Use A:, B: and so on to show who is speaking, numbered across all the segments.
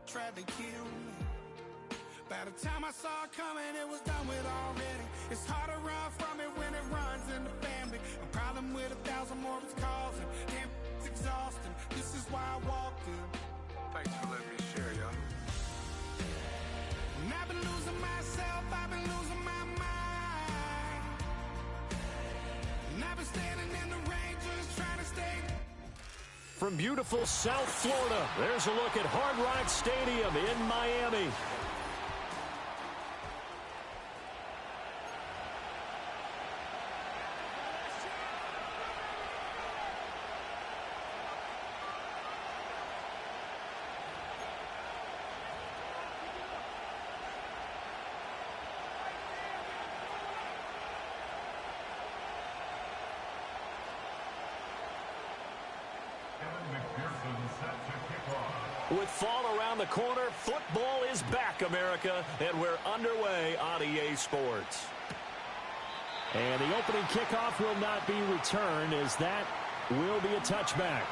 A: tried to kill me. By the time I saw it coming, it was done with already. It's hard to run from it when it runs in the family. A problem with 1,000 more it's causing. Damn, it's exhausting. This is why I walked in.
B: Thanks for letting me share, y'all.
A: And I've been losing myself, I've been losing my mind. And I've been standing in the rain just trying to stay.
C: From beautiful South Florida, there's a look at Hard Rock Stadium in Miami. With fall around the corner, football is back, America, and we're underway on EA Sports. And the opening kickoff will not be returned, as that will be a touchback.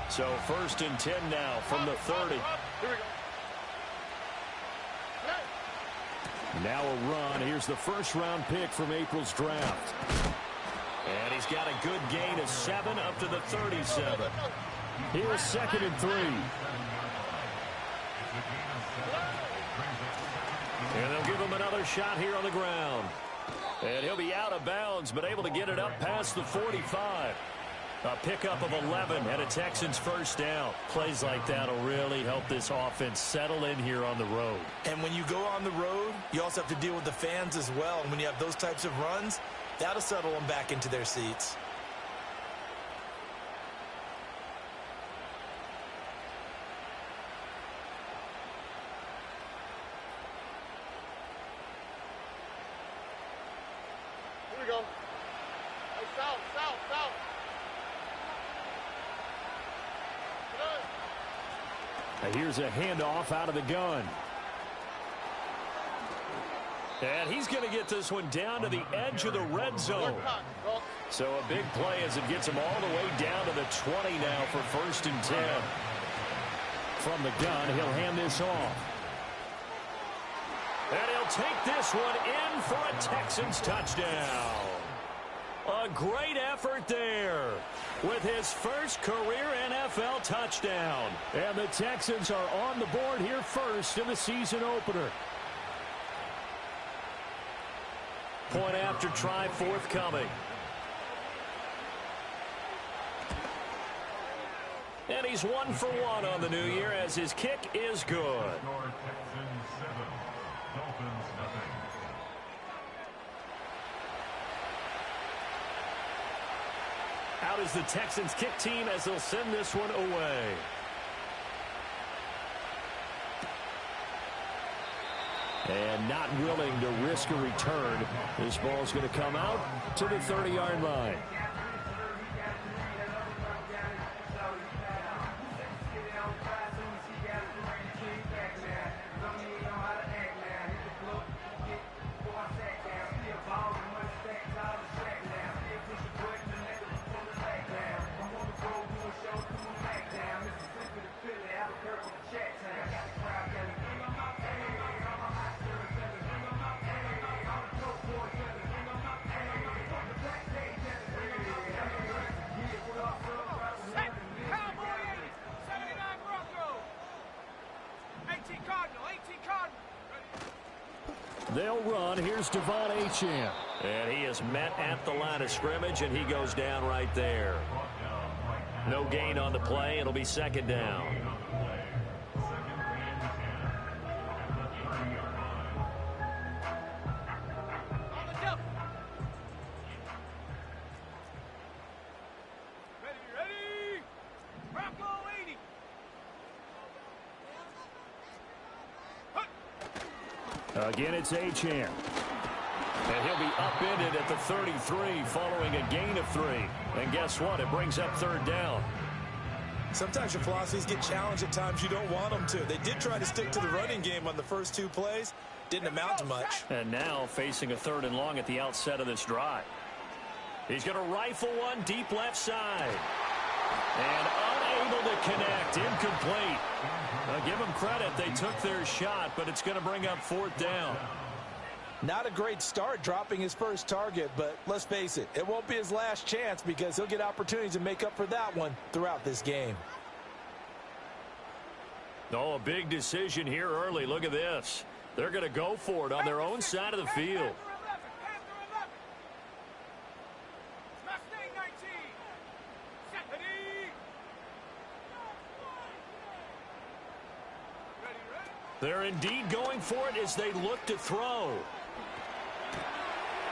C: So 1st and 10 now from the 30.
B: Here we go.
C: Now a run. Here's the first-round pick from April's draft. And he's got a good gain of 7 up to the 37. Here's 2nd and 3. And they'll give him another shot here on the ground. And he'll be out of bounds, but able to get it up past the 45. A pickup of 11 and a Texans first down. Plays like that will really help this offense settle in here on the road.
D: And when you go on the road, you also have to deal with the fans as well. And when you have those types of runs, that'll settle them back into their seats.
B: Here we go. Hey, south, south, south.
C: Here's a handoff out of the gun. And he's going to get this one down to the edge of the red zone. So a big play as it gets him all the way down to the 20 now for 1st and 10. From the gun, he'll hand this off. And he'll take this one in for a Texans touchdown. A great effort there with his first career NFL touchdown. And the Texans are on the board here first in the season opener. Point after try forthcoming. And he's 1 for 1 on the new year as his kick is good.
E: Texans 7, Dolphins nothing.
C: Out is the Texans kick team as they'll send this one away. And not willing to risk a return. This ball's going to come out to the 30-yard line. They'll run. Here's Devon Achane. And he is met at the line of scrimmage, and he goes down right there. No gain on the play. It'll be 2nd down. Again, it's Achane. And he'll be upended at the 33 following a gain of 3. And guess what? It brings up third down.
D: Sometimes your philosophies get challenged at times you don't want them to. They did try to stick to the running game on the first 2 plays. Didn't amount to much.
C: And now facing a 3rd and long at the outset of this drive. He's going to rifle one deep left side. And unable to connect. Incomplete. Now give them credit. They took their shot, but it's going to bring up 4th down.
D: Not a great start dropping his first target, but let's face it, it won't be his last chance because he'll get opportunities to make up for that one throughout this game.
C: Oh, a big decision here early. Look at this. They're going to go for it on their own side of the field. They're indeed going for it as they look to throw.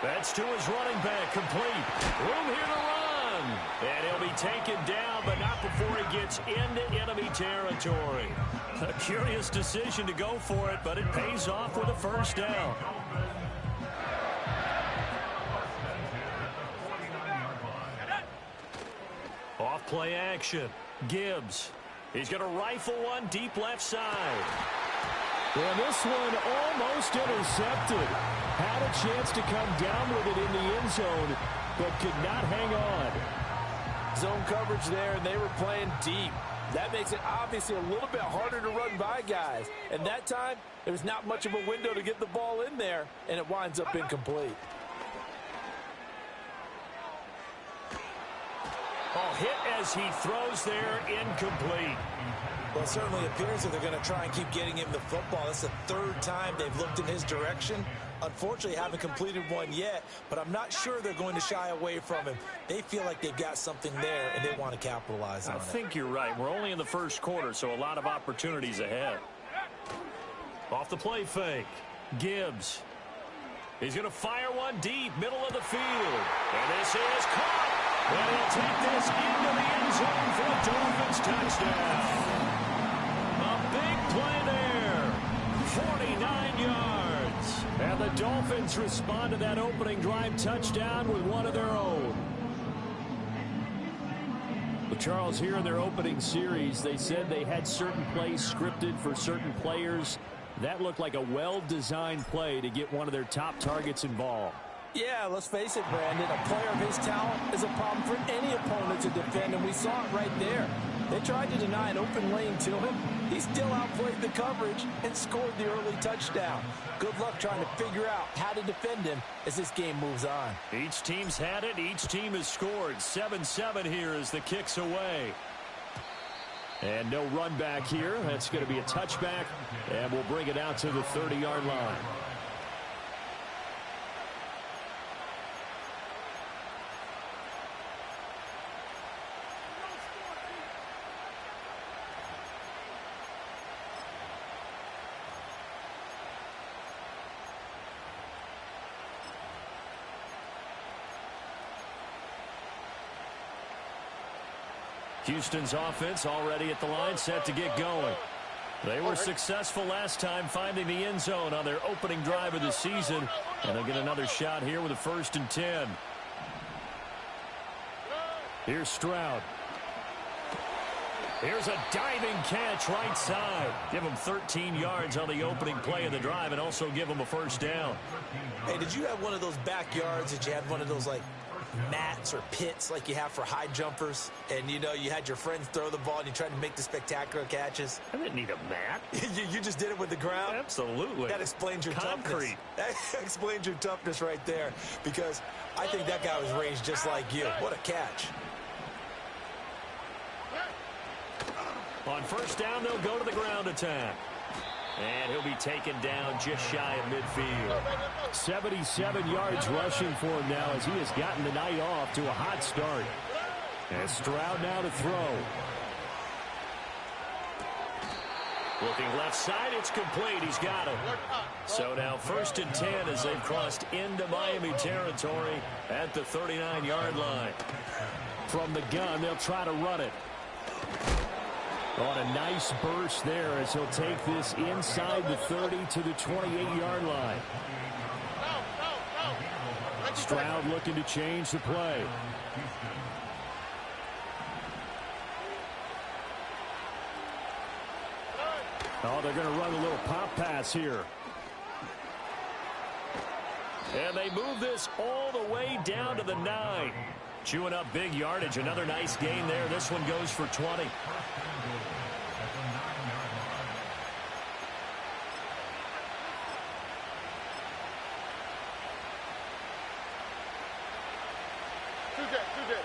C: That's to his running back, complete. Room here to run. And he'll be taken down, but not before he gets into enemy territory. A curious decision to go for it, but it pays off with a first down. Off play action. Gibbs. He's going to rifle one deep left side.
F: And this one almost intercepted. Had a chance to come down with it in the end zone, but could not hang on.
D: Zone coverage there, and they were playing deep. That makes it obviously a little bit harder to run by guys. And that time, there was not much of a window to get the ball in there, and it winds up incomplete.
C: Oh, hit as he throws there, incomplete.
D: Well, it certainly appears that they're going to try and keep getting him the football. That's the 3rd time they've looked in his direction. Unfortunately, haven't completed one yet, but I'm not sure they're going to shy away from him. They feel like they've got something there, and they want to capitalize on it.
C: I think you're right. We're only in the first quarter, so a lot of opportunities ahead. Off the play fake. Gibbs. He's going to fire one deep, middle of the field. And this is caught. And he'll take this into the end zone for a Dolphins touchdown. A big play there. 49 yards. And the Dolphins respond to that opening drive touchdown with one of their own.
F: Well, Charles, here in their opening series, they said they had certain plays scripted for certain players. That looked like a well-designed play to get one of their top targets involved.
D: Yeah, let's face it, Brandon. A player of his talent is a problem for any opponent to defend, and we saw it right there. They tried to deny an open lane to him. He still outplayed the coverage and scored the early touchdown. Good luck trying to figure out how to defend him as this game moves on.
C: Each team's had it. Each team has scored. 7-7 here as the kick's away. And no run back here. That's going to be a touchback, and we'll bring it out to the 30-yard line. Houston's offense already at the line, set to get going. They were successful last time finding the end zone on their opening drive of the season, and they'll get another shot here with a 1st and 10. Here's Stroud. Here's a diving catch right side. Give him 13 yards on the opening play of the drive and also give him a first down.
D: Hey, did you have one of those backyards that you had one of those, like, mats or pits like you have for high jumpers, and you know you had your friends throw the ball and you tried to make the spectacular catches?
C: I didn't need a mat.
D: you just did it with the ground?
C: Absolutely.
D: That explains your
C: concrete.
D: Toughness. That explains your toughness right there, because I think that guy was ranged just like you. What a catch.
C: On first down, they'll go to the ground attack. And he'll be taken down just shy of midfield.
F: 77 yards rushing for him now as he has gotten the night off to a hot start. And Stroud now to throw.
C: Looking left side, it's complete. He's got it. So now 1st and 10 as they've crossed into Miami territory at the 39-yard line.
F: From the gun, they'll try to run it. On a nice burst there as he'll take this inside the 30 to the 28-yard line. Stroud looking to change the play. Oh, they're going to run a little pop pass here. And they move this all the way down to the 9. Chewing up big yardage. Another nice gain there. This one goes for 20.
B: Two dead.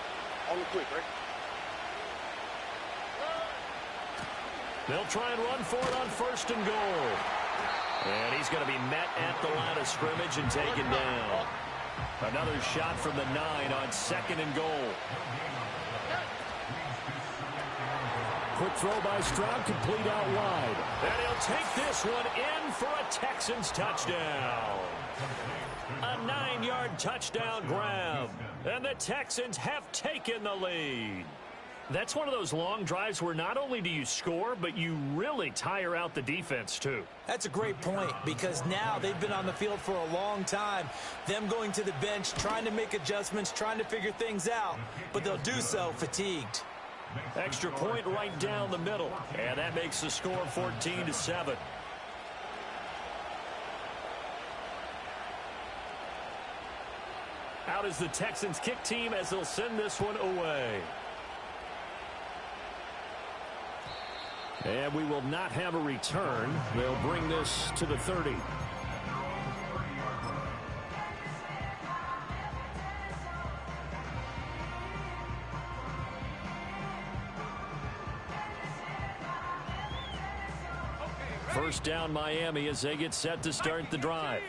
B: On the quick, right?
C: They'll try and run for it on 1st and goal. And he's going to be met at the line of scrimmage and taken down. Another shot from the 9 on 2nd and goal.
F: Quick throw by Stroud, complete out wide.
C: And he'll take this one in for a Texans touchdown. A 9-yard touchdown grab. And the Texans have taken the lead. That's one of those long drives where not only do you score, but you really tire out the defense, too.
D: That's a great point because now they've been on the field for a long time. Them going to the bench, trying to make adjustments, trying to figure things out, but they'll do so fatigued.
C: Extra point right down the middle, and that makes the score 14-7. Out is the Texans kick team as they'll send this one away.
F: And we will not have a return. They'll bring this to the 30. First down Miami as they get set to start the drive.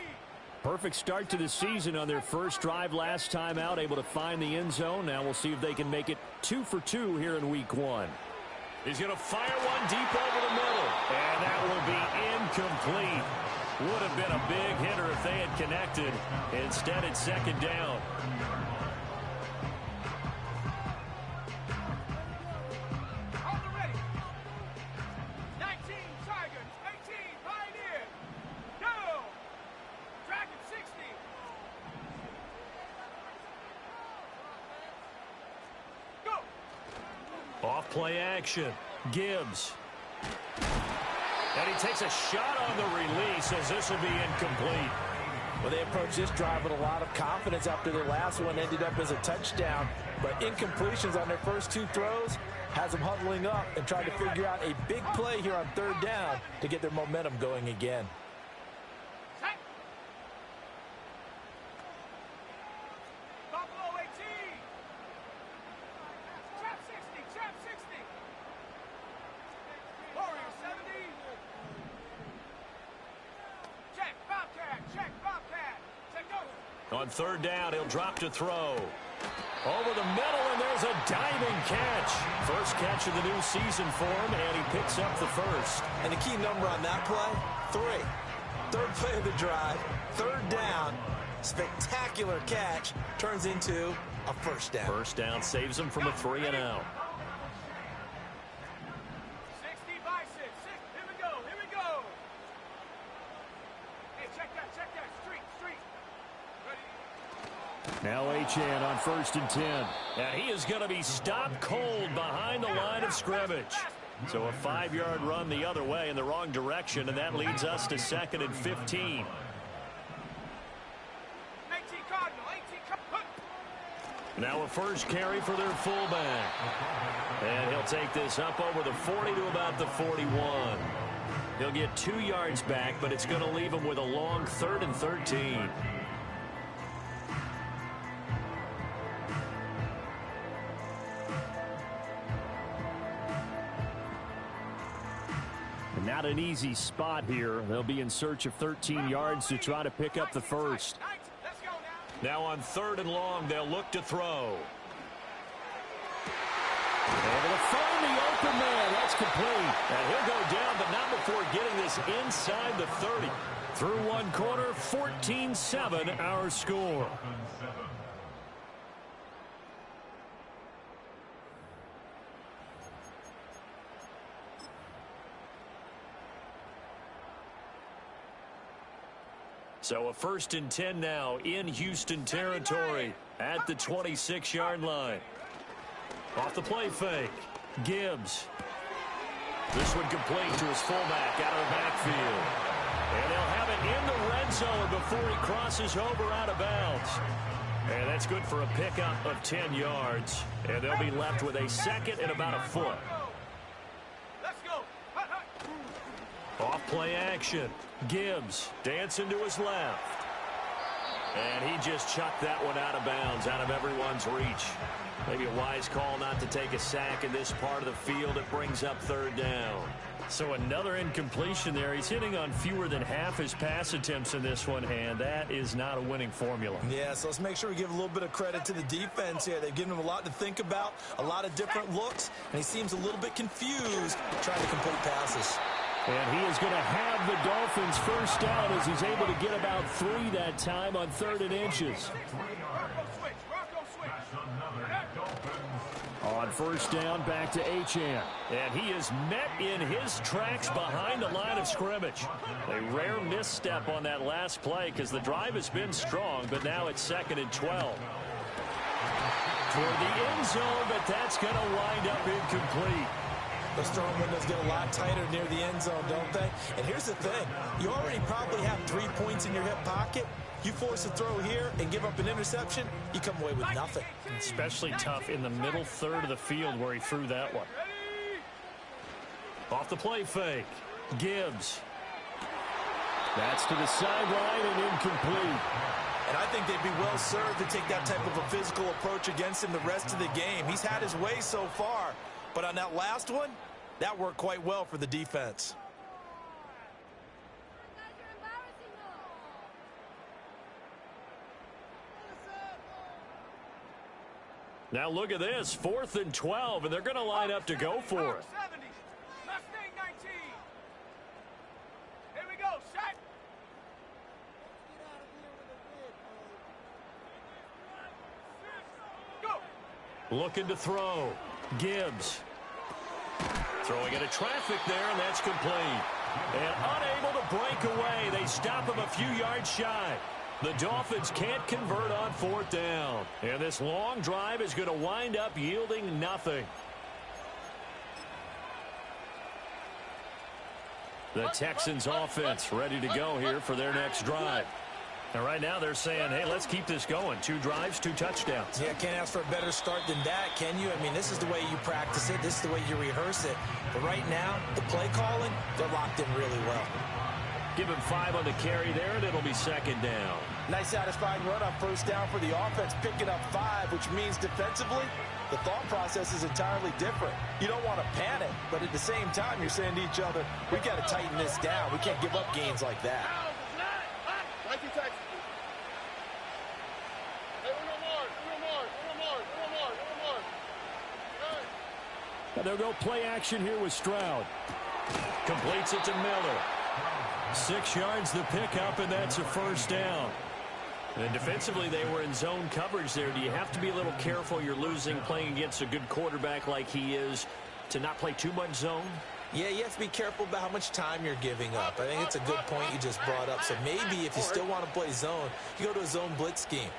F: Perfect start to the season on their first drive last time out, able to find the end zone. Now we'll see if they can make it 2 for 2 here in week 1.
C: He's going to fire one deep over the middle, and that will be incomplete. Would have been a big hitter if they had connected. Instead, it's 2nd down. Off play action. Gibbs. And he takes a shot on the release as this will be incomplete.
D: Well, they approached this drive with a lot of confidence after their last one ended up as a touchdown. But incompletions on their first 2 throws has them huddling up and trying to figure out a big play here on 3rd down to get their momentum going again.
C: On 3rd down, he'll drop to throw. Over the middle, and there's a diving catch. First catch of the new season for him, and he picks up the first.
D: And the key number on that play, 3. 3rd play of the drive, 3rd down, spectacular catch, turns into a first down.
C: First down saves him from a 3 and out.
F: Now Achane on 1st and 10.
C: And he is going to be stopped cold behind the line of scrimmage. So a 5-yard run the other way in the wrong direction, and that leads us to 2nd and 15. Now a first carry for their fullback. And he'll take this up over the 40 to about the 41. He'll get 2 yards back, but it's going to leave him with a long 3rd and 13.
F: Not an easy spot here. They'll be in search of 13 yards to try to pick up the first.
C: Now on 3rd and long, they'll look to throw.
F: Able to find the open man. That's complete.
C: And he'll go down, but not before getting this inside the 30. Through one quarter, 14-7 our score. So a 1st and 10 now in Houston territory at the 26-yard line. Off the play fake. Gibbs. This one complete to his fullback out of the backfield. And they'll have it in the red zone before he crosses over out of bounds. And that's good for a pickup of 10 yards. And they'll be left with a 2nd and about a foot. Off play action. Gibbs dancing to his left. And he just chucked that one out of bounds, out of everyone's reach. Maybe a wise call not to take a sack in this part of the field. It brings up 3rd down. So another incompletion there. He's hitting on fewer than half his pass attempts in this one, and that is not a winning formula.
D: Yeah, so let's make sure we give a little bit of credit to the defense here. They've given him a lot to think about, a lot of different looks, and he seems a little bit confused trying to complete passes.
F: And he is going to have the Dolphins 1st down as he's able to get about 3 that time on 3rd and inches. On 1st down, back to Achane. And he is met in his tracks behind the line of scrimmage. A rare misstep on that last play because the drive has been strong, but now it's 2nd and 12. For the end zone, but that's going to wind up incomplete.
D: Those throwing windows get a lot tighter near the end zone, don't they? And here's the thing. You already probably have 3 points in your hip pocket. You force a throw here and give up an interception, you come away with nothing.
F: Especially tough in the middle 3rd of the field where he threw that one. Off the play fake. Gibbs. That's to the sideline and incomplete.
D: And I think they'd be well served to take that type of a physical approach against him the rest of the game. He's had his way so far. But on that last one, that worked quite well for the defense.
C: Now look at this, 4th and 12, and they're going to line up to go for it.
B: Here we go, shot. Go.
C: Looking to throw. Gibbs. Throwing into traffic there, and that's complete. And unable to break away. They stop him a few yards shy. The Dolphins can't convert on 4th down. And this long drive is going to wind up yielding nothing. The Texans offense ready to go here for their next drive. And right now they're saying, hey, let's keep this going. 2 drives, 2 touchdowns.
D: Yeah, can't ask for a better start than that, can you? I mean, this is the way you practice it. This is the way you rehearse it. But right now, the play calling, they're locked in really well.
C: Give him 5 on the carry there, and it'll be 2nd down.
D: Nice satisfying run on 1st down for the offense, picking up 5, which means defensively, the thought process is entirely different. You don't want to panic, but at the same time, you're saying to each other, we got to tighten this down. We can't give up gains like that.
B: Thank you, Texas. Hey, one more.
F: And they'll go play action here with Stroud.
C: Completes it to Miller. 6 yards the pickup, and that's a 1st down. And defensively, they were in zone coverage there. Do you have to be a little careful? You're losing playing against a good quarterback like he is to not play too much zone?
D: Yeah, you have to be careful about how much time you're giving up. I think it's a good point you just brought up. So maybe if you still want to play zone, you go to a zone blitz scheme.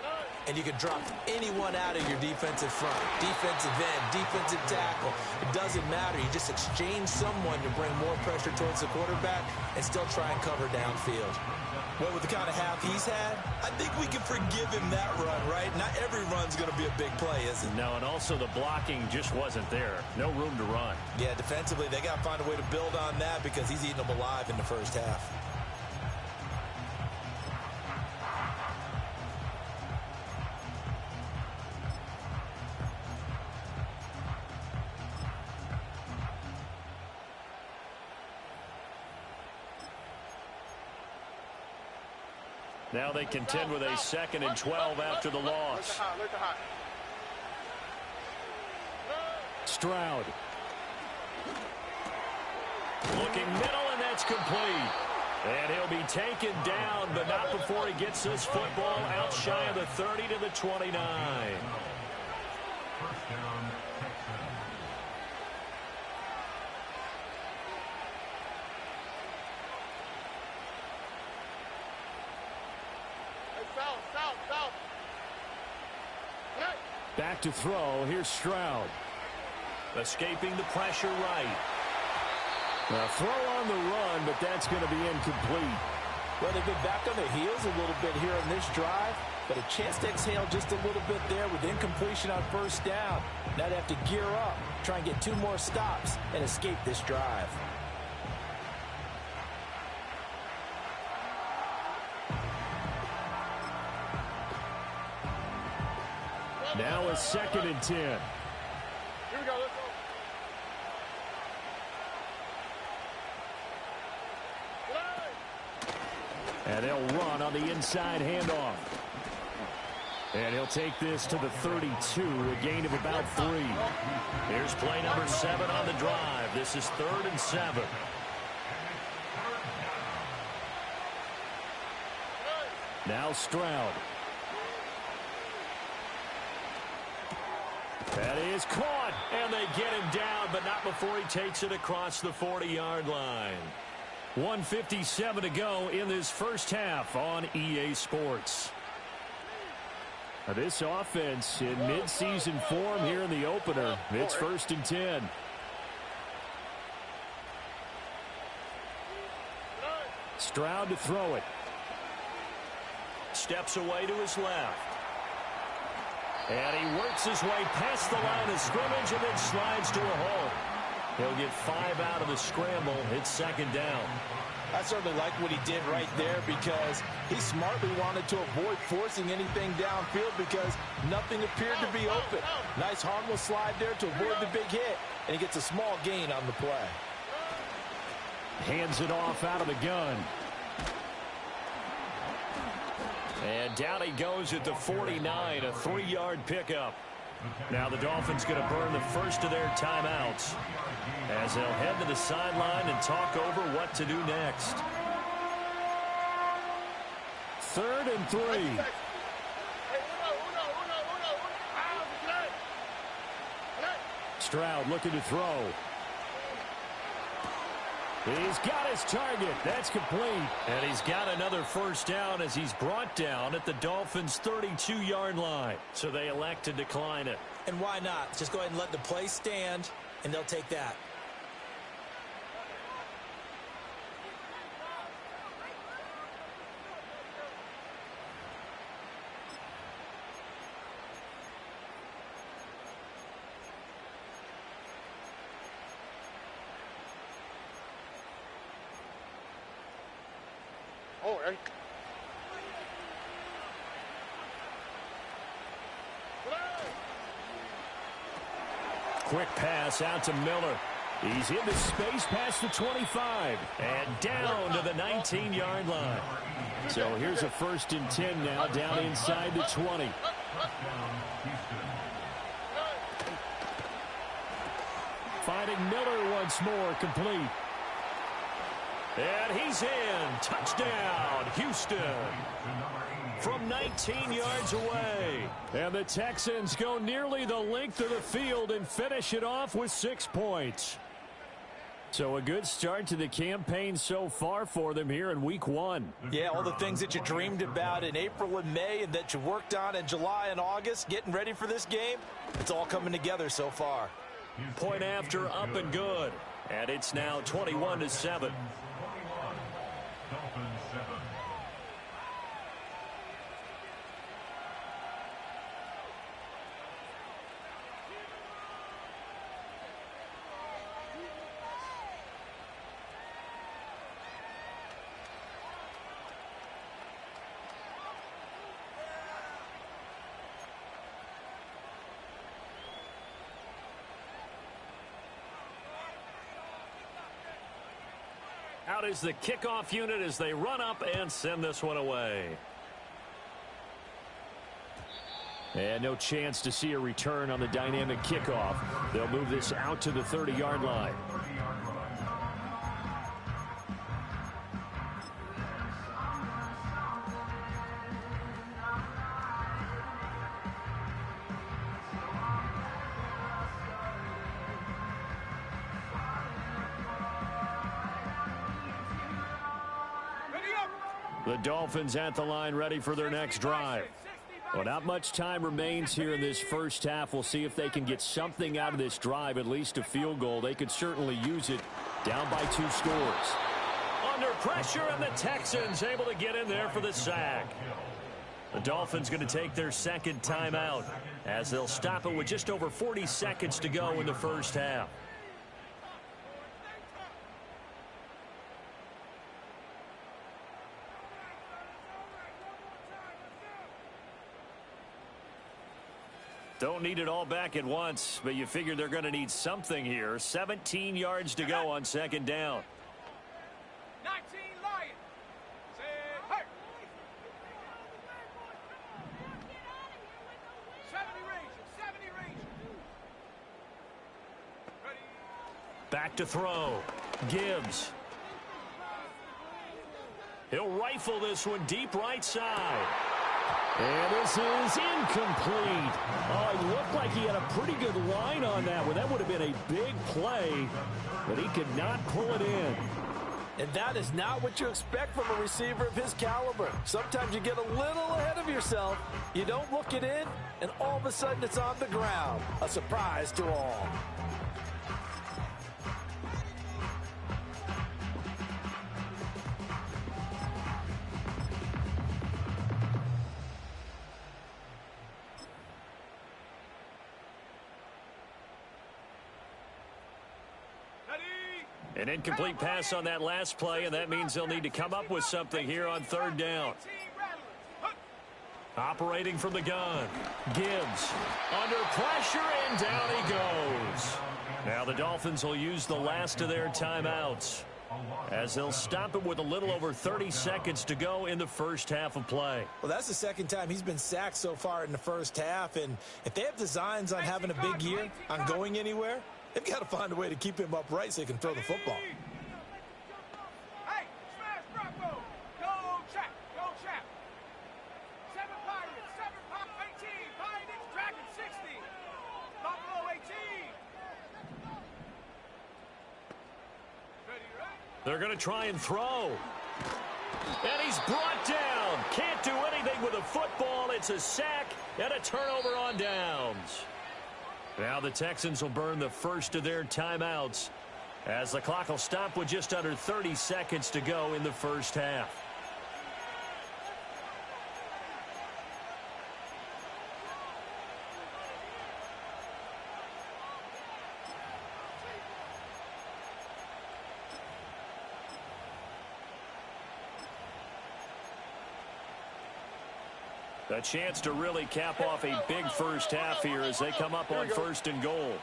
D: And you can drop anyone out of your defensive front. Defensive end, defensive tackle. It doesn't matter. You just exchange someone to bring more pressure towards the quarterback and still try and cover downfield. Well, with the kind of half he's had, I think we can forgive him that run, right? Not every run's going to be a big play, is it?
C: No, and also the blocking just wasn't there. No room to run.
D: Yeah, defensively, they got to find a way to build on that because he's eating them alive in the 1st half.
C: Now they contend with a 2nd and 12 after the loss.
F: Stroud.
C: Looking middle, and that's complete. And he'll be taken down, but not before he gets this football out shy of the 30 to the 29.
E: 1st down, Texans.
B: South.
F: Back to throw. Here's Stroud. Escaping the pressure right. A throw on the run, but that's going to be incomplete.
D: Well, they've been back on their heels a little bit here on this drive, but a chance to exhale just a little bit there with incompletion on first down. Now they have to gear up, try and get 2 more stops, and escape this drive.
F: Now a 2nd and 10.
B: Here we go, let's go.
F: And they'll run on the inside handoff. And he'll take this to the 32, a gain of about 3. Here's play number 7 on the drive. This is 3rd and 7. Now Stroud. That is caught, and they get him down, but not before he takes it across the 40-yard line. 1:57 to go in this first half on EA Sports. Now this offense in midseason form here in the opener. It's 1st and 10. Stroud to throw it. Steps away to his left. And he works his way past the line of scrimmage and then slides to a hole. He'll get 5 out of the scramble. It's 2nd down.
D: I certainly like what he did right there because he smartly wanted to avoid forcing anything downfield because nothing appeared to be open. Nice harmless slide there to avoid the big hit, and he gets a small gain on the play.
F: Hands it off out of the gun. And down he goes at the 49, a 3-yard pickup. Now the Dolphins going to burn the first of their timeouts as they'll head to the sideline and talk over what to do next. 3rd and 3. Stroud looking to throw. He's got his target. That's complete. And he's got another first down as he's brought down at the Dolphins' 32-yard line. So they elect to decline it.
D: And why not? Just go ahead and let the play stand, and they'll take that.
B: Oh, hey.
F: Quick pass out to Miller. He's into space past the 25 and down to the 19-yard line. So here's a 1st and 10 now down inside the 20. Finding Miller once more, complete. And he's in. Touchdown, Houston. From 19 yards away. And the Texans go nearly the length of the field and finish it off with 6 points. So a good start to the campaign so far for them here in Week 1.
D: Yeah, all the things that you dreamed about in April and May and that you worked on in July and August, getting ready for this game, it's all coming together so far.
F: Point after, up and good. And it's now 21-7.
E: Dolphins 7.
F: Out is the kickoff unit as they run up and send this one away. And no chance to see a return on the dynamic kickoff. They'll move this out to the 30-yard line.
C: The Dolphins at the line ready for their next drive. Well, not much time remains here in this first half. We'll see if they can get something out of this drive, at least a field goal. They could certainly use it down by 2 scores. Under pressure, and the Texans able to get in there for the sack. The Dolphins going to take their second timeout as they'll stop it with just over 40 seconds to go in the first half. Don't need it all back at once, but you figure they're going to need something here. 17 yards to go on second down.
A: 19 Lions. Say, hey. 70 range. Ready.
C: Back to throw. Gibbs. He'll rifle this one deep right side. And this is incomplete. Oh, it looked like he had a pretty good line on that one. That would have been a big play, but he could not pull it in.
D: And that is not what you expect from a receiver of his caliber. Sometimes you get a little ahead of yourself. You don't look it in, and all of a sudden it's on the ground. A surprise to all.
C: An incomplete pass on that last play, and that means they'll need to come up with something here on third down. Operating from the gun. Gibbs under pressure, and down he goes. Now the Dolphins will use the last of their timeouts as they'll stop it with a little over 30 seconds to go in the first half of play.
D: Well, that's the second time he's been sacked so far in the first half, and if they have designs on having a big year, on going anywhere, they've got to find a way to keep him upright so he can throw the football.
A: Hey, smash Bravo. Go Chap. 7 Pirates, 18. Pirates, Dragon 60. Buffalo 18. Ready, right?
C: They're going to try and throw. And he's brought down. Can't do anything with a football. It's a sack and a turnover on downs. Now the Texans will burn the first of their timeouts as the clock will stop with just under 30 seconds to go in the first half. A chance to really cap off a big first half here as they come up on first and goal.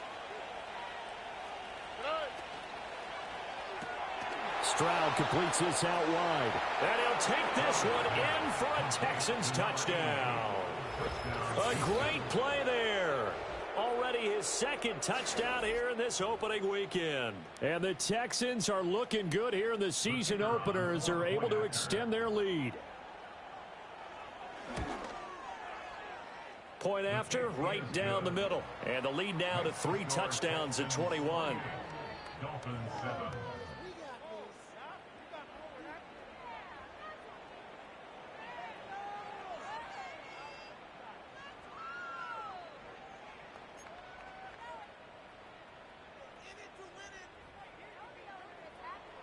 C: Stroud completes this out wide. And he'll take this one in for a Texans touchdown. A great play there. Already his second touchdown here in this opening weekend. And the Texans are looking good here in the season opener as they're able to extend their lead. Point after, right down the middle. And the lead now to 3 touchdowns at 21.
E: Dolphins 7.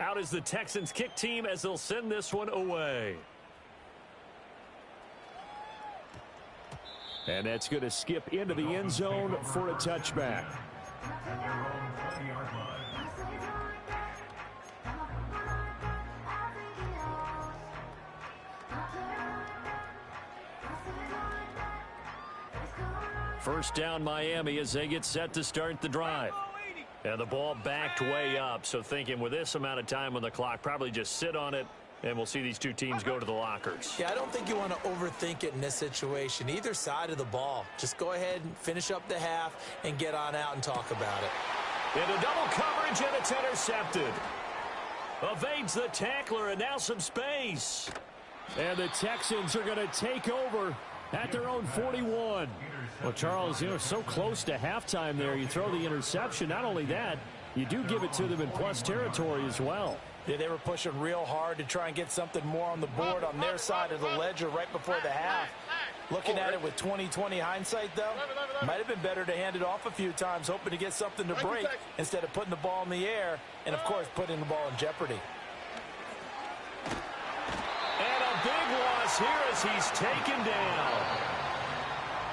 C: Out is the Texans kick team as they'll send this one away. And that's going to skip into the end zone for a touchback. First down Miami as they get set to start the drive. And the ball backed way up, so thinking with this amount of time on the clock, probably just sit on it, and we'll see these two teams go to the lockers.
D: Yeah, I don't think you want to overthink it in this situation. Either side of the ball. Just go ahead and finish up the half and get on out and talk about it.
C: Into double coverage, and it's intercepted. Evades the tackler, and now some space. And the Texans are going to take over at their own 41. Well, Charles, so close to halftime there. You throw the interception. Not only that, you do give it to them in plus territory as well.
D: Yeah, they were pushing real hard to try and get something more on the board on their side of the ledger right before the half. Looking at it with 20/20 hindsight, though, might have been better to hand it off a few times, hoping to get something to break instead of putting the ball in the air and, of course, putting the ball in jeopardy.
C: And a big loss here as he's taken down.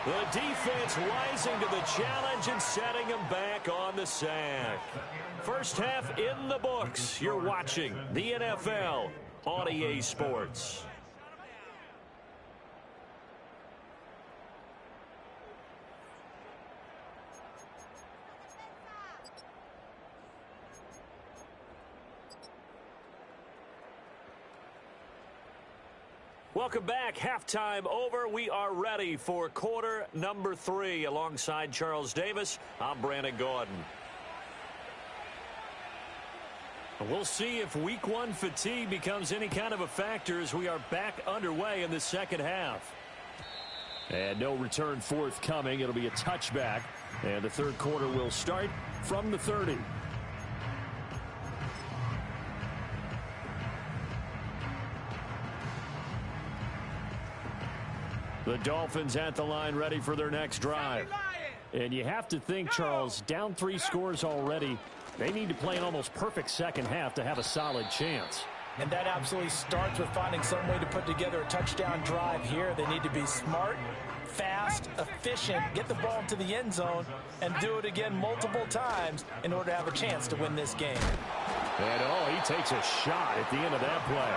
C: The defense rising to the challenge and setting him back on the sack. First half in the books. You're watching the NFL on EA Sports. Welcome back. Halftime over. We are ready for quarter number 3. Alongside Charles Davis, I'm Brandon Gordon. We'll see if week 1 fatigue becomes any kind of a factor as we are back underway in the second half. And no return forthcoming. It'll be a touchback. And the third quarter will start from the 30. The Dolphins at the line ready for their next drive. And you have to think, Charles, down 3 scores already. They need to play an almost perfect second half to have a solid chance.
D: And that absolutely starts with finding some way to put together a touchdown drive here. They need to be smart, fast, efficient, get the ball into the end zone, and do it again multiple times in order to have a chance to win this game.
C: And, he takes a shot at the end of that play.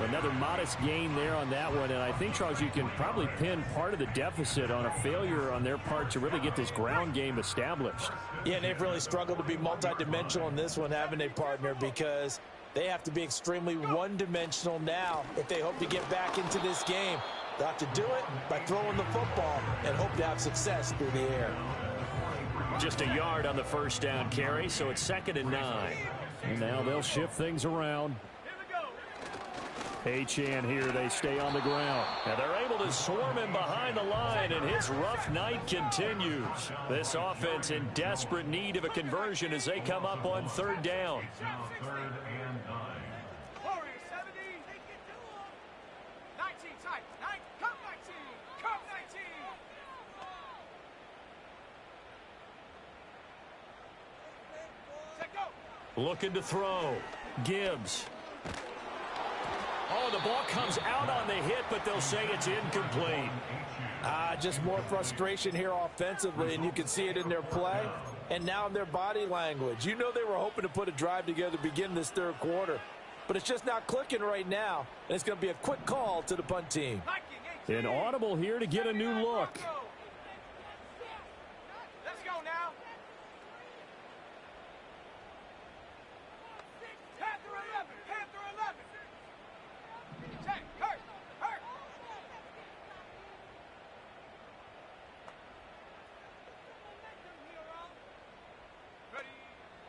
C: Another modest gain there on that one, and I think, Charles, you can probably pin part of the deficit on a failure on their part to really get this ground game established.
D: Yeah, and they've really struggled to be multidimensional in this one, haven't they, partner, because they have to be extremely one-dimensional now if they hope to get back into this game. They'll have to do it by throwing the football and hope to have success through the air.
C: Just a yard on the first down carry, so it's 2nd and 9. And now they'll shift things around. Achane here, they stay on the ground. And they're able to swarm him behind the line, and his rough night continues. This offense in desperate need of a conversion as they come up on 3rd down. Looking to throw. Gibbs. Oh, the ball comes out on the hit, but they'll say it's incomplete.
D: Just more frustration here offensively, and you can see it in their play and now in their body language. You know they were hoping to put a drive together to begin this third quarter, but it's just not clicking right now, and it's going to be a quick call to the punt team.
C: An audible here to get a new look.
B: Let's go now. Panther 11. Check. Hurt.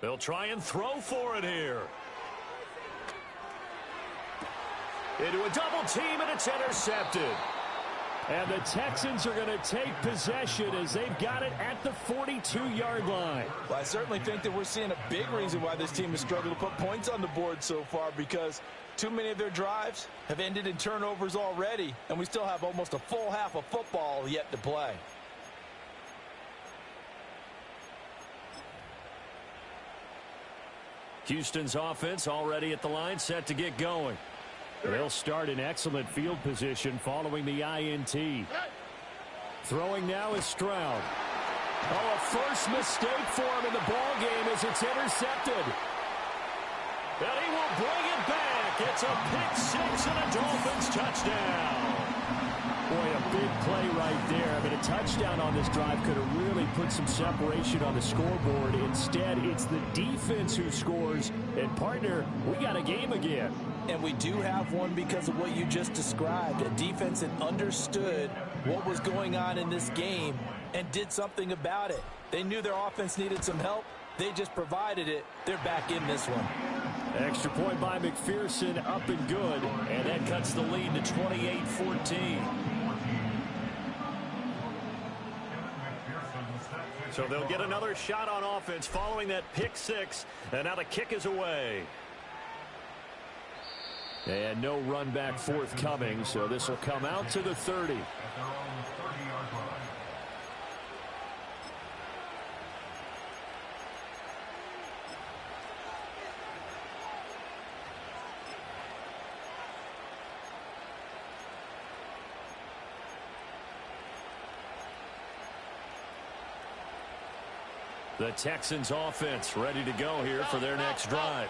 C: They'll try and throw for it here. Into a double team, and it's intercepted. And the Texans are going to take possession as they've got it at the 42-yard line.
D: Well, I certainly think that we're seeing a big reason why this team has struggled to put points on the board so far, because too many of their drives have ended in turnovers already, and we still have almost a full half of football yet to play.
C: Houston's offense already at the line, set to get going. They'll start in excellent field position following the INT. Throwing now is Stroud. Oh, a first mistake for him in the ball game as it's intercepted. And he will bring it back. It's a pick-6 and a Dolphins touchdown. Boy, a big play right there. I mean, a touchdown on this drive could have really put some separation on the scoreboard. Instead, it's the defense who scores. And, partner, we got a game again.
D: And we do have one because of what you just described. A defense that understood what was going on in this game and did something about it. They knew their offense needed some help. They just provided it. They're back in this one.
C: Extra point by McPherson, up and good. And that cuts the lead to 28-14. So they'll get another shot on offense following that pick-6. And now the kick is away.
F: And no run back forthcoming, so this will come out to the 30.
E: At their own 30-yard line.
F: The Texans offense ready to go here for their next drive.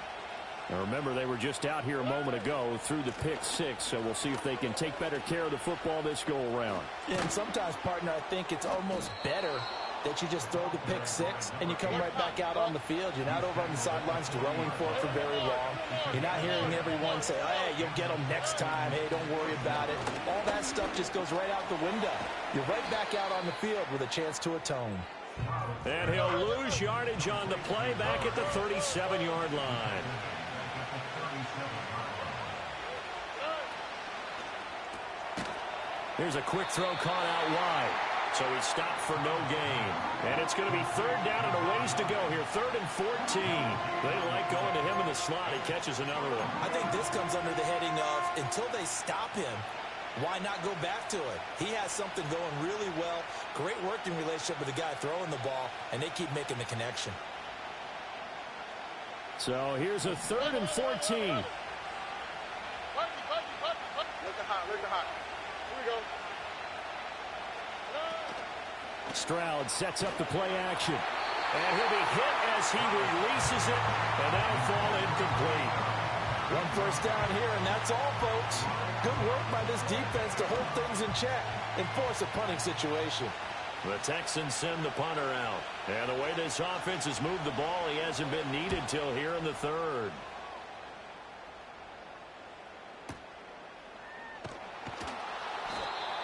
F: Now remember, they were just out here a moment ago through the pick six, so we'll see if they can take better care of the football this go-around.
D: And sometimes, partner, I think it's almost better that you just throw the pick six and you come right back out on the field. You're not over on the sidelines dwelling for it for very long. You're not hearing everyone say, oh, hey, you'll get them next time. Hey, don't worry about it. All that stuff just goes right out the window. You're right back out on the field with a chance to atone.
C: And he'll lose yardage on the play back at the 37-yard line. Here's a quick throw caught out wide. So he stopped for no gain. And it's going to be third down and a ways to go here. 3rd and 14. They like going to him in the slot. He catches another one.
D: I think this comes under the heading of until they stop him, why not go back to it? He has something going really well. Great working relationship with the guy throwing the ball, and they keep making the connection.
F: So here's a 3rd and 14.
B: Look at hot. Here we go.
F: Stroud sets up the play action.
C: And he'll be hit as he releases it, and that'll fall incomplete.
D: 1 first down here, and that's all, folks. Good work by this defense to hold things in check and force a punting situation.
C: The Texans send the punter out. And the way this offense has moved the ball, he hasn't been needed till here in the 3rd.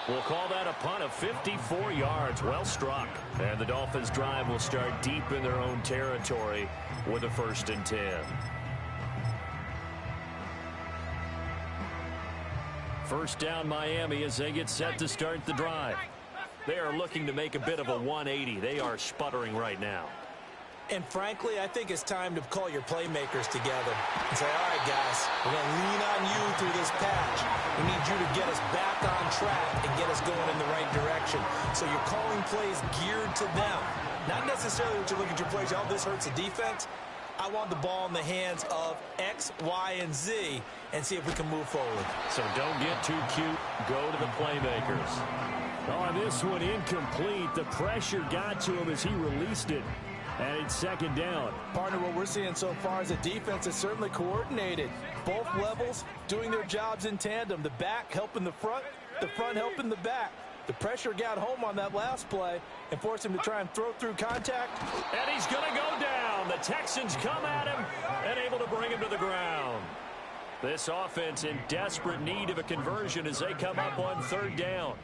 C: We'll call that a punt of 54 yards. Well struck. And the Dolphins drive will start deep in their own territory with a 1st and 10. First down Miami as they get set to start the drive. They are looking to make a bit of a 180. They are sputtering right now.
D: And frankly, I think it's time to call your playmakers together and say, all right, guys, we're going to lean on you through this patch. We need you to get us back on track and get us going in the right direction. So you're calling plays geared to them. Not necessarily what you look at your plays, oh, this hurts the defense. I want the ball in the hands of X, Y, and Z and see if we can move forward.
C: So don't get too cute. Go to the playmakers.
F: On this one, incomplete. The pressure got to him as he released it. And it's 2nd down.
D: Partner, what we're seeing so far is a defense that's certainly coordinated. Both levels doing their jobs in tandem. The back helping the front helping the back. The pressure got home on that last play and forced him to try and throw through contact.
C: And he's going to go down. The Texans come at him and able to bring him to the ground. This offense in desperate need of a conversion as they come up on 3rd down.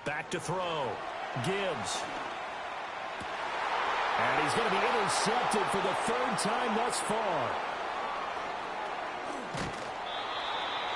C: Back to throw. Gibbs.
F: And he's going to be intercepted for the 3rd time thus far.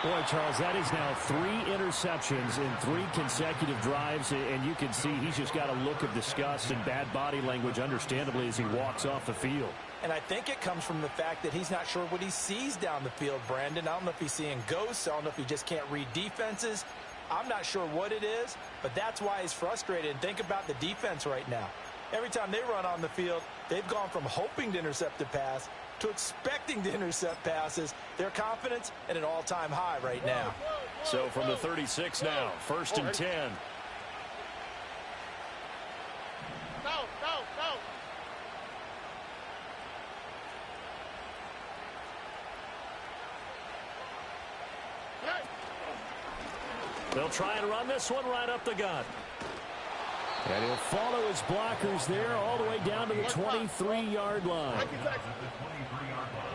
F: Boy, Charles, that is now 3 interceptions in 3 consecutive drives, and you can see he's just got a look of disgust and bad body language, understandably, as he walks off the field.
D: And I think it comes from the fact that he's not sure what he sees down the field, Brandon. I don't know if he's seeing ghosts. I don't know if he just can't read defenses. I'm not sure what it is, but that's why he's frustrated. And think about the defense right now. Every time they run on the field, they've gone from hoping to intercept a pass to expecting to intercept passes. Their confidence at an all-time high right now.
C: So from the 36 now, 1st and 10.
B: Go.
C: They'll try and run this one right up the gut.
F: And he'll follow his blockers there all the way down to the 23-yard line.
E: At the 23-yard line.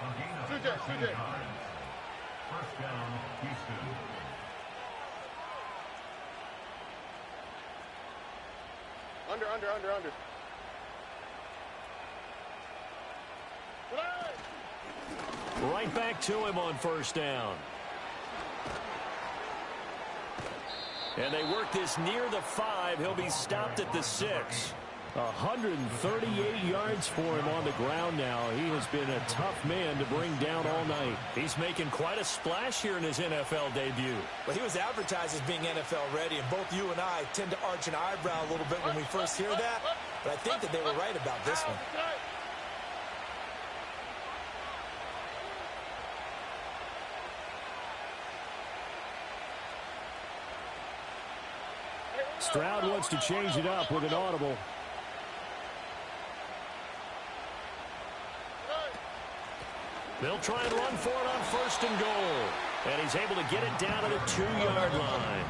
E: A gain of 13 yards. First down, Houston.
B: Under.
C: Right back to him on 1st down. And they work this near the 5. He'll be stopped at the 6.
F: 138 yards for him on the ground now. He has been a tough man to bring down all night.
C: He's making quite a splash here in his NFL debut.
D: Well, he was advertised as being NFL ready, and both you and I tend to arch an eyebrow a little bit when we first hear that, but I think that they were right about this one.
F: Stroud wants to change it up with an audible.
C: They'll try and run for it on 1st and goal. And he's able to get it down to the 2-yard line.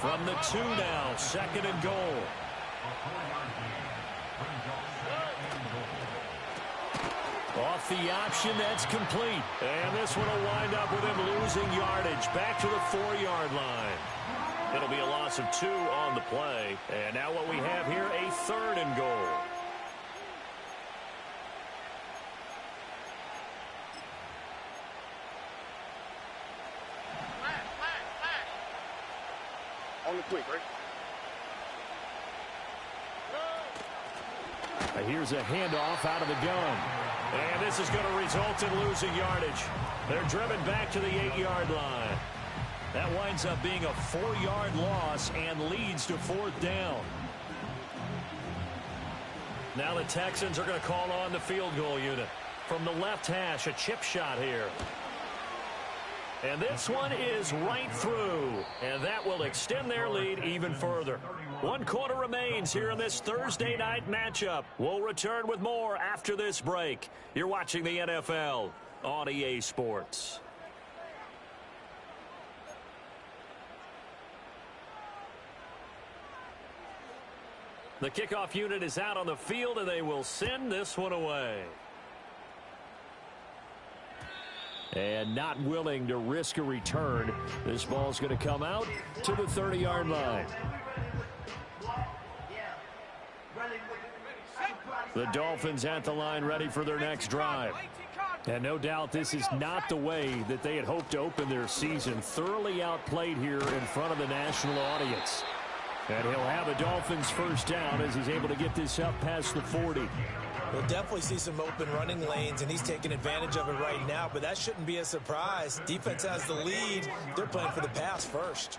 C: From the 2 now, 2nd and goal. Off the option, that's complete. And this one will wind up with him losing yardage. Back to the 4-yard line. It'll be a loss of 2 on the play. And now what we have here, a 3rd and goal.
B: On the quick, right?
F: Here's a handoff out of the gun.
C: And this is going to result in losing yardage. They're driven back to the 8-yard line. That winds up being a 4-yard loss and leads to 4th down. Now the Texans are going to call on the field goal unit. From the left hash, a chip shot here. And this one is right through. And that will extend their lead even further. 1 quarter remains here in this Thursday night matchup. We'll return with more after this break. You're watching the NFL on EA Sports. The kickoff unit is out on the field, and they will send this one away.
F: And not willing to risk a return. This ball's going to come out to the 30-yard line. The Dolphins at the line, ready for their next drive. And no doubt this is not the way that they had hoped to open their season. Thoroughly outplayed here in front of the national audience. And he'll have a Dolphins first down as he's able to get this up past the 40.
D: We'll definitely see some open running lanes, and he's taking advantage of it right now, but that shouldn't be a surprise. Defense has the lead. They're playing for the pass first.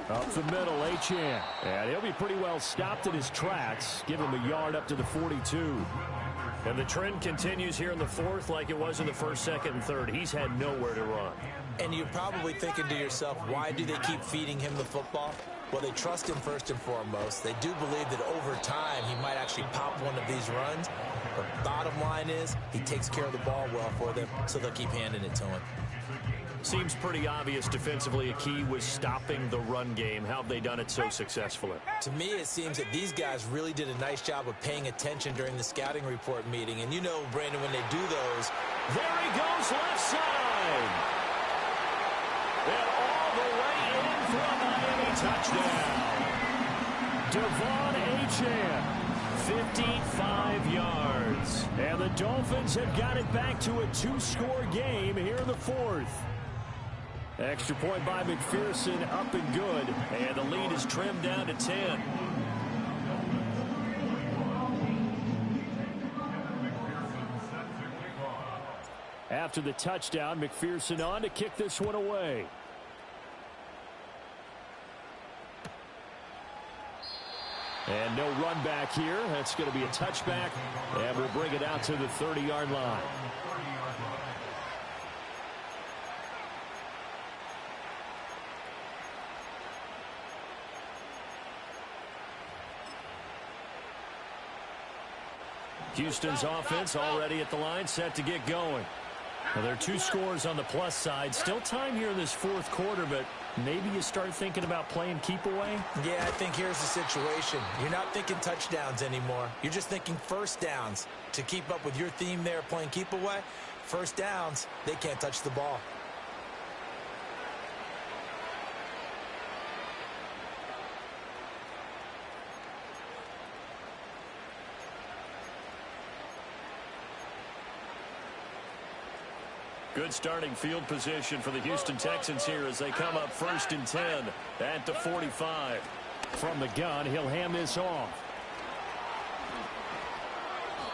F: Up the middle, Wk1. And he'll be pretty well stopped in his tracks. Give him a yard up to the 42.
C: And the trend continues here in the 4th like it was in the 1st, 2nd, and 3rd. He's had nowhere to run.
D: And you're probably thinking to yourself, why do they keep feeding him the football? Well, they trust him first and foremost. They do believe that over time he might actually pop one of these runs. But bottom line is he takes care of the ball well for them, so they'll keep handing it to him.
C: Seems pretty obvious defensively a key was stopping the run game. How have they done it so successfully?
D: To me, it seems that these guys really did a nice job of paying attention during the scouting report meeting. And you know, Brandon, when they do those...
C: There he goes, left side! And all the way in for a Miami touchdown.
F: Devon Achane, 55 yards. And the Dolphins have got it back to a 2-score game here in the 4th. Extra point by McPherson, up and good.
C: And the lead is trimmed down to 10.
F: After the touchdown, McPherson on to kick this one away. And no run back here. That's going to be a touchback, and we'll bring it out to the 30-yard line. Houston's offense already at the line, set to get going. Well, there are 2 scores on the plus side. Still time here in this 4th quarter, but maybe you start thinking about playing keep away?
D: Yeah, I think here's the situation. You're not thinking touchdowns anymore. You're just thinking first downs. To keep up with your theme there, playing keep away, first downs, they can't touch the ball.
C: Good starting field position for the Houston Texans here as they come up 1st and 10 at the 45.
F: From the gun, he'll hand this off.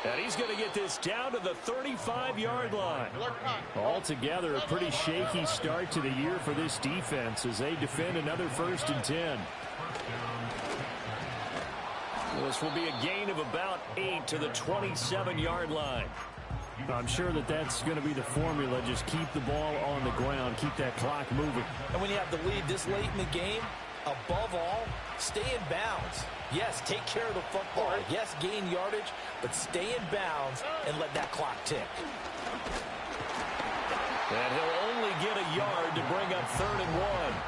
C: And he's going to get this down to the 35-yard line.
F: Altogether, a pretty shaky start to the year for this defense as they defend another 1st and 10.
C: This will be a gain of about 8 to the 27-yard line.
F: I'm sure that that's going to be the formula. Just keep the ball on the ground. Keep that clock moving.
D: And when you have the lead this late in the game, above all, stay in bounds. Yes, take care of the football. Yes, gain yardage, but stay in bounds and let that clock tick.
C: And he'll only get a yard to bring up 3rd and 1.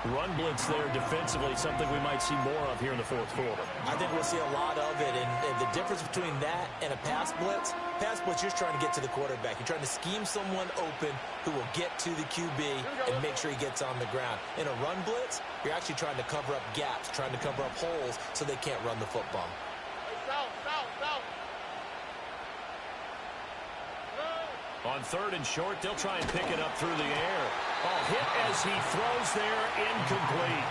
C: Run blitz there defensively, something we might see more of here in the 4th quarter.
D: I think we'll see a lot of it, and the difference between that and a pass blitz, you're just trying to get to the quarterback. You're trying to scheme someone open who will get to the QB and make sure he gets on the ground. In a run blitz, you're actually trying to cover up gaps, trying to cover up holes so they can't run the football.
C: On 3rd and short, they'll try and pick it up through the air. Hit as he throws there, incomplete.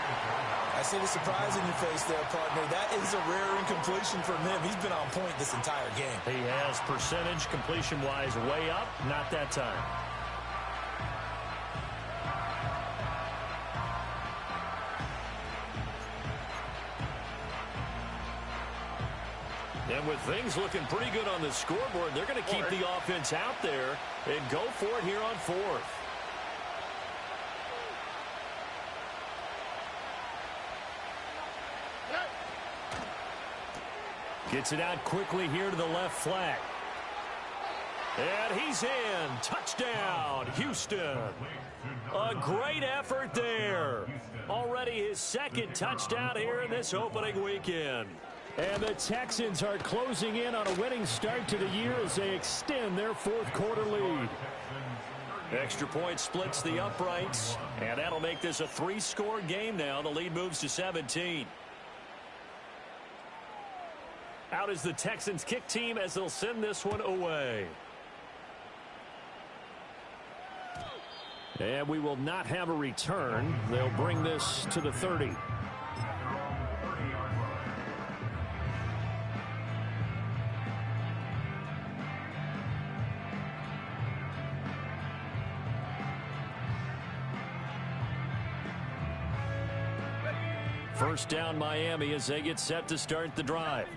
D: I see the surprise in your face there, partner. That is a rare incompletion from him. He's been on point this entire game.
C: He has percentage completion-wise way up, not that time. And with things looking pretty good on the scoreboard, they're going to keep the offense out there and go for it here on 4th. Gets it out quickly here to the left flat. And he's in. Touchdown, Houston. A great effort there. Already his 2nd touchdown here in this opening weekend.
F: And the Texans are closing in on a winning start to the year as they extend their 4th quarter lead.
C: Extra point splits the uprights, and that'll make this a 3-score game now. The lead moves to 17. Out is the Texans kick team as they'll send this one away.
F: And we will not have a return. They'll bring this to the 30.
C: First down Miami as they get set to start the drive.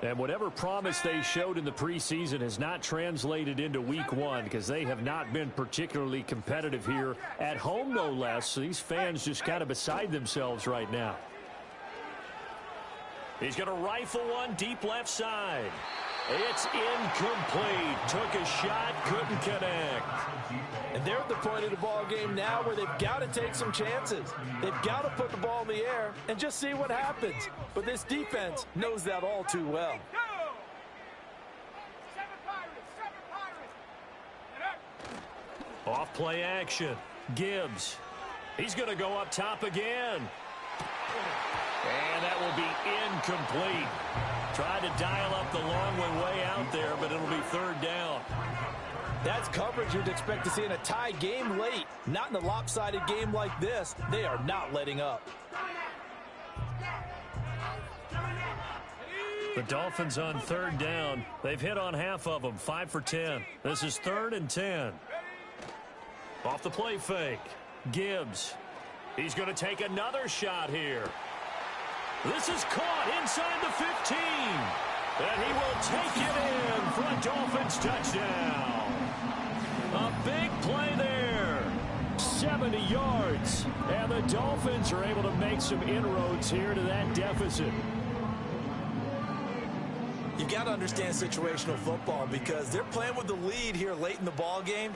F: And whatever promise they showed in the preseason has not translated into week 1 because they have not been particularly competitive here at home, no less. So these fans just kind of beside themselves right now.
C: He's going to rifle one deep left side. It's incomplete. Took a shot, couldn't connect.
D: And they're at the point of the ball game now where they've got to take some chances. They've got to put the ball in the air and just see what happens. But this defense knows that all too well.
C: Off play action. Gibbs. He's going to go up top again. And that will be incomplete. Tried to dial up the long way out there, but it'll be 3rd down.
D: That's coverage you'd expect to see in a tie game late. Not in a lopsided game like this. They are not letting up.
C: The Dolphins on 3rd down. They've hit on half of them, 5 for 10. This is 3rd and 10. Off the play fake. Gibbs. He's going to take another shot here. This is caught inside the 15. And he will take it in for a Dolphins touchdown. A big play there.
F: 70 yards. And the Dolphins are able to make some inroads here to that deficit.
D: You've got to understand situational football because they're playing with the lead here late in the ball game.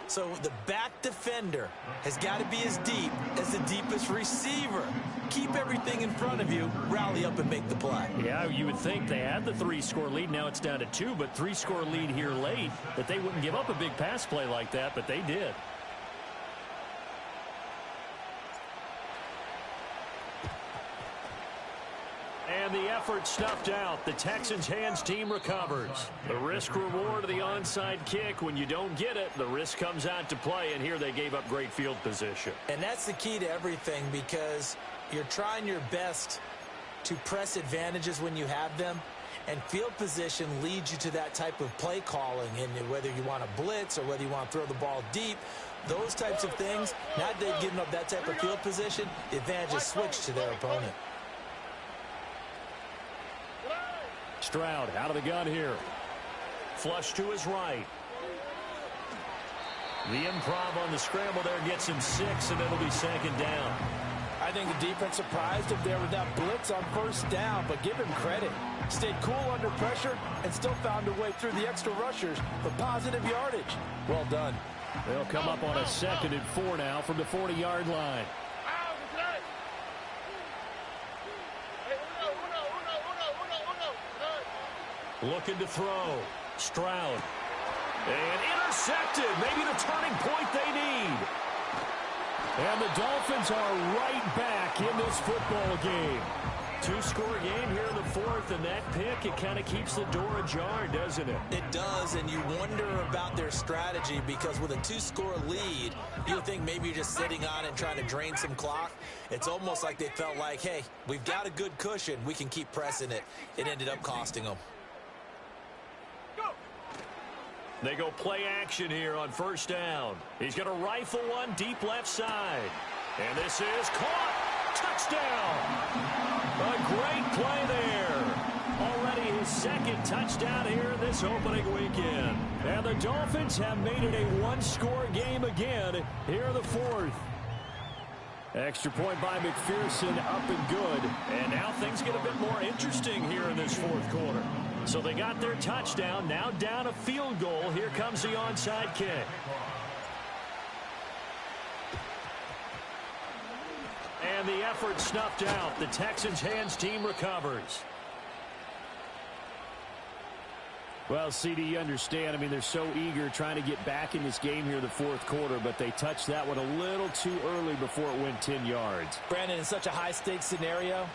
D: So the back defender has got to be as deep as the deepest receiver. Keep everything in front of you, rally up and make the play.
C: Yeah, you would think they had the 3-score lead. Now it's down to 2, but 3-score lead here late, that they wouldn't give up a big pass play like that, but they did. And the effort snuffed out. The Texans' hands team recovers. The risk-reward of the onside kick. When you don't get it, the risk comes out to play, and here they gave up great field position.
D: And that's the key to everything, because you're trying your best to press advantages when you have them, and field position leads you to that type of play calling. And whether you want to blitz or whether you want to throw the ball deep, those types of things, now that they've given up that type of field position, the advantage is switched to their opponent.
C: Stroud out of the gun here. Flush to his right. The improv on the scramble there gets him 6, and it'll be second down.
D: I think the defense surprised him there with that blitz on first down, but give him credit. Stayed cool under pressure and still found a way through the extra rushers for positive yardage. Well done.
C: They'll come up on a 2nd and 4 now from the 40-yard line. Looking to throw. Stroud. And intercepted. Maybe the turning point they need. And the Dolphins are right back in this football game. 2-score game here in the 4th, and that pick, it kind of keeps the door ajar, doesn't it?
D: It does, and you wonder about their strategy, because with a 2-score lead, you would think maybe you're just sitting on it and trying to drain some clock. It's almost like they felt like, hey, we've got a good cushion. We can keep pressing it. It ended up costing them.
C: They go play action here on first down. He's going to rifle one deep left side. And this is caught. Touchdown. A great play there. Already his 2nd touchdown here this opening weekend. And the Dolphins have made it a 1-score game again here in the 4th. Extra point by McPherson, up and good. And now things get a bit more interesting here in this 4th quarter. So they got their touchdown, now down a field goal. Here comes the onside kick. And the effort snuffed out. The Texans' hands team recovers.
F: Well, CD, you understand. I mean, they're so eager trying to get back in this game here in the 4th quarter, but they touched that one a little too early before it went 10 yards.
D: Brandon, in such a high-stakes scenario,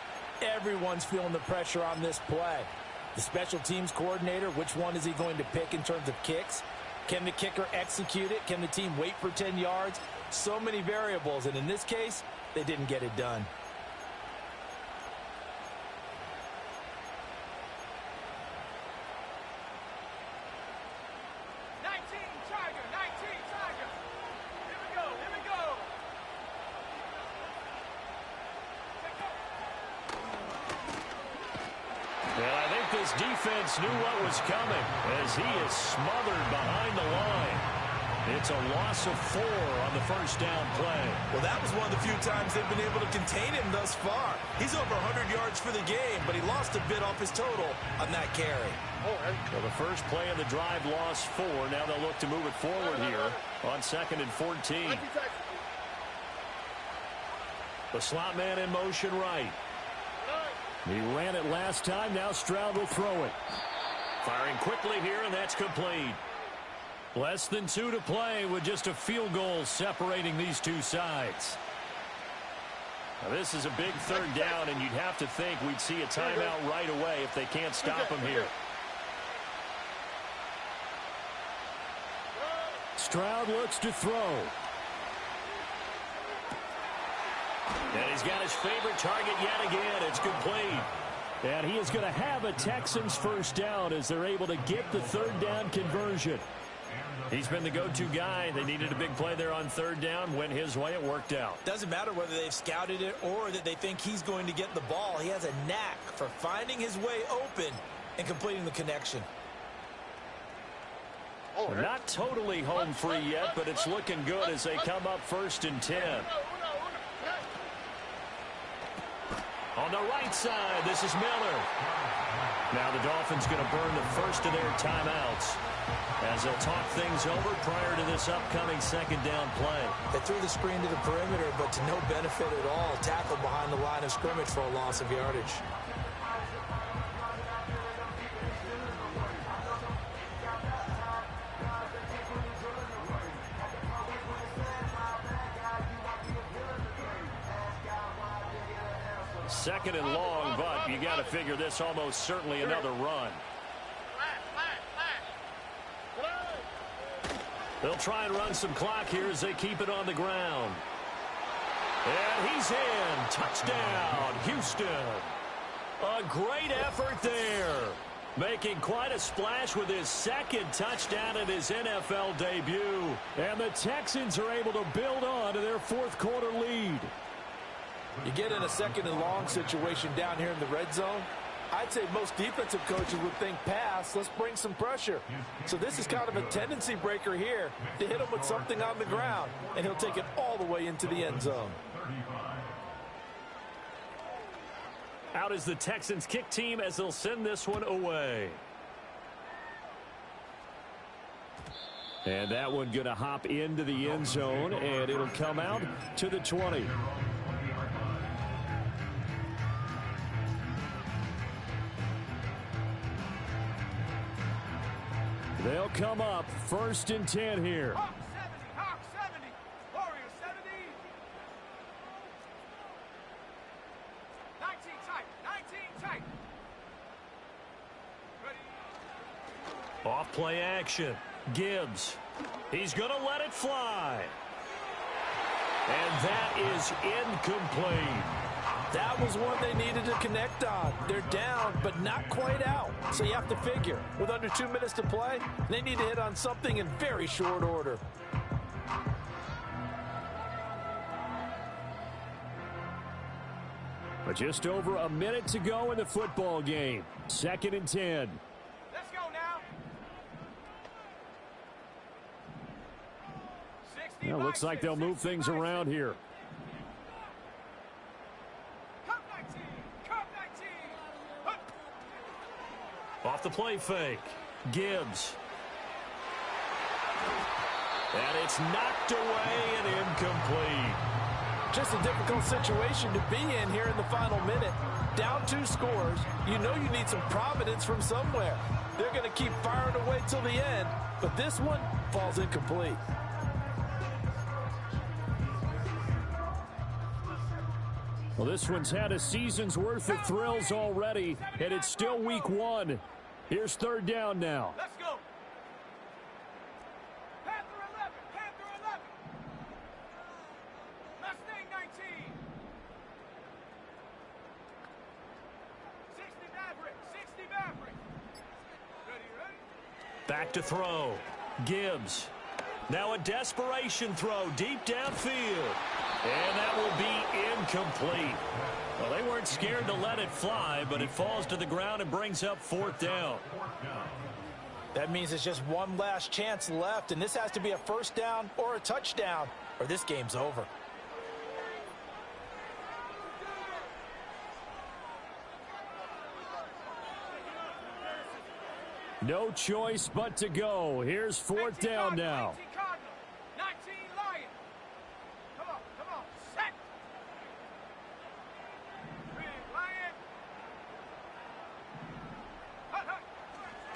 D: everyone's feeling the pressure on this play. The special teams coordinator, which one is he going to pick in terms of kicks? Can the kicker execute it? Can the team wait for 10 yards? So many variables, and in this case, they didn't get it done.
C: This defense knew what was coming as he is smothered behind the line. It's a loss of 4 on the first down play.
D: Well, that was one of the few times they've been able to contain him thus far. He's over 100 yards for the game, but he lost a bit off his total on that carry.
C: So the first play of the drive lost 4. Now they'll look to move it forward here on 2nd and 14. The slot man in motion right. He ran it last time. Now Stroud will throw it. Firing quickly here, and that's complete. Less than 2 to play with just a field goal separating these two sides. Now, this is a big 3rd down, and you'd have to think we'd see a timeout right away if they can't stop him here. Stroud looks to throw. And he's got his favorite target yet again. It's complete. And he is going to have a Texans first down as they're able to get the 3rd down conversion. He's been the go-to guy. They needed a big play there on 3rd down. Went his way. It worked out.
D: Doesn't matter whether they've scouted it or that they think he's going to get the ball. He has a knack for finding his way open and completing the connection.
C: Not totally home free yet, but it's looking good as they come up 1st and 10. On the right side, this is Miller. Now the Dolphins going to burn the first of their timeouts as they'll talk things over prior to this upcoming 2nd down play.
D: They threw the screen to the perimeter, but to no benefit at all. Tackled behind the line of scrimmage for a loss of yardage.
C: 2nd and long, but you got to figure this almost certainly another run. They'll try and run some clock here as they keep it on the ground. And he's in. Touchdown, Houston. A great effort there. Making quite a splash with his 2nd touchdown in his NFL debut.
F: And the Texans are able to build on to their 4th quarter lead.
D: You get in a 2nd and long situation down here in the red zone, I'd say most defensive coaches would think pass, let's bring some pressure. So this is kind of a tendency breaker here to hit him with something on the ground, and he'll take it all the way into the end zone.
C: Out is the Texans kick team as they'll send this one away.
F: And that one going to hop into the end zone, and it'll come out to the 20. They'll come up 1st and 10 here.
B: Hawk 70, Warrior 70. 19 tight. Ready.
C: Off play action. Gibbs. He's going to let it fly. And that is incomplete.
D: That was one they needed to connect on. They're down, but not quite out. So you have to figure, with under 2 minutes to play, they need to hit on something in very short order.
F: But just over a minute to go in the football game. 2nd and 10.
B: Let's go now. 60
F: Well, looks like they'll move things around here.
C: Off the play fake. Gibbs. And it's knocked away and incomplete.
D: Just a difficult situation to be in here in the final minute. Down 2 scores. You know you need some providence from somewhere. They're going to keep firing away till the end, but this one falls incomplete.
F: Well, this one's had a season's worth of thrills already, and it's still week 1. Here's 3rd down now.
B: Let's go. Panther 11. Mustang 19. 60 Maverick. Ready.
C: Back to throw. Gibbs. Now a desperation throw deep downfield. And that will be incomplete. Well, they weren't scared to let it fly, but it falls to the ground and brings up 4th down.
D: That means it's just one last chance left, and this has to be a 1st down or a touchdown, or this game's over.
F: No choice but to go. Here's 4th down now.
B: 19 Lion. Come on. Set. Big Lion. Hut.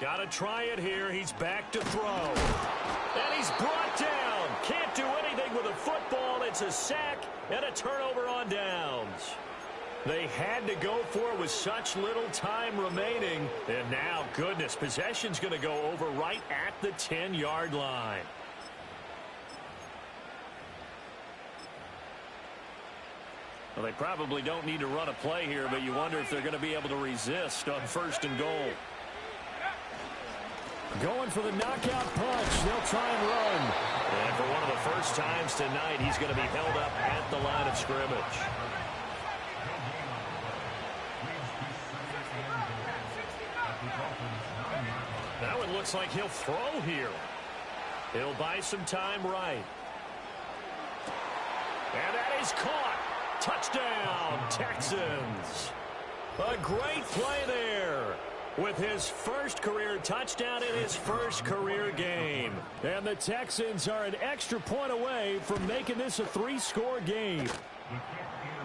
C: Got to try it here. He's back to throw. And he's brought down. Can't do anything with a football. It's a sack and a turnover on downs. They had to go for it with such little time remaining. And now, goodness, possession's going to go over right at the 10-yard line. Well, they probably don't need to run a play here, but you wonder if they're going to be able to resist on 1st and goal.
F: Going for the knockout punch. They'll try and run.
C: And for one of the first times tonight, he's going to be held up at the line of scrimmage. Now it looks like he'll throw here. He'll buy some time right. And that is caught. Touchdown, Texans. A great play there with his first career touchdown in his first career game.
F: And the Texans are an extra point away from making this a 3-score game.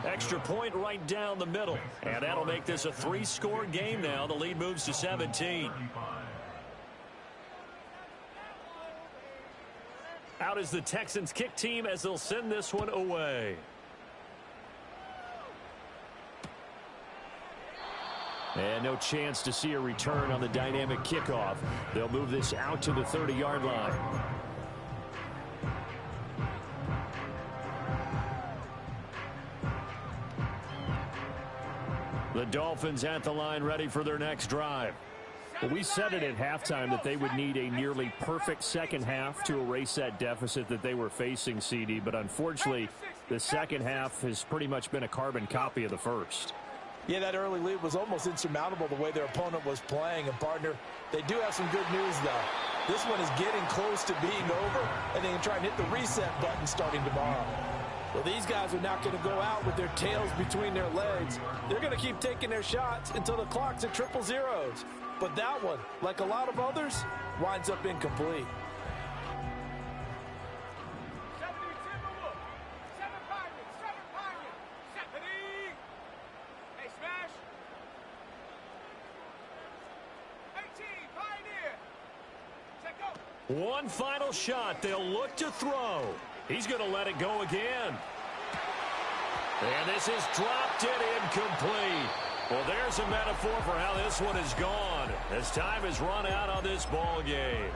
C: Extra point right down the middle. And that'll make this a 3-score game now. The lead moves to 17. Out is the Texans kick team as they'll send this one away.
F: And no chance to see a return on the dynamic kickoff. They'll move this out to the 30-yard line. The Dolphins at the line, ready for their next drive. Well, we said it at halftime that they would need a nearly perfect second half to erase that deficit that they were facing, CD. But unfortunately, the second half has pretty much been a carbon copy of the first.
D: Yeah, that early lead was almost insurmountable the way their opponent was playing. And, partner, they do have some good news, though. This one is getting close to being over, and they can try and hit the reset button starting tomorrow. Well, these guys are not going to go out with their tails between their legs. They're going to keep taking their shots until the clock's at 000. But that one, like a lot of others, winds up incomplete.
C: One final shot. They'll look to throw. He's going to let it go again. And this is dropped and incomplete. Well, there's a metaphor for how this one is gone as time has run out on this ball game.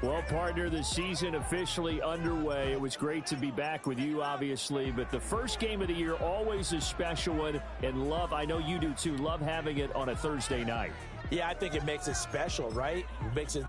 F: Well, partner, the season officially underway. It was great to be back with you, obviously, but the first game of the year, always a special one, and love, I know you do too, love having it on a Thursday night.
D: Yeah, I think it makes it special, right? It makes it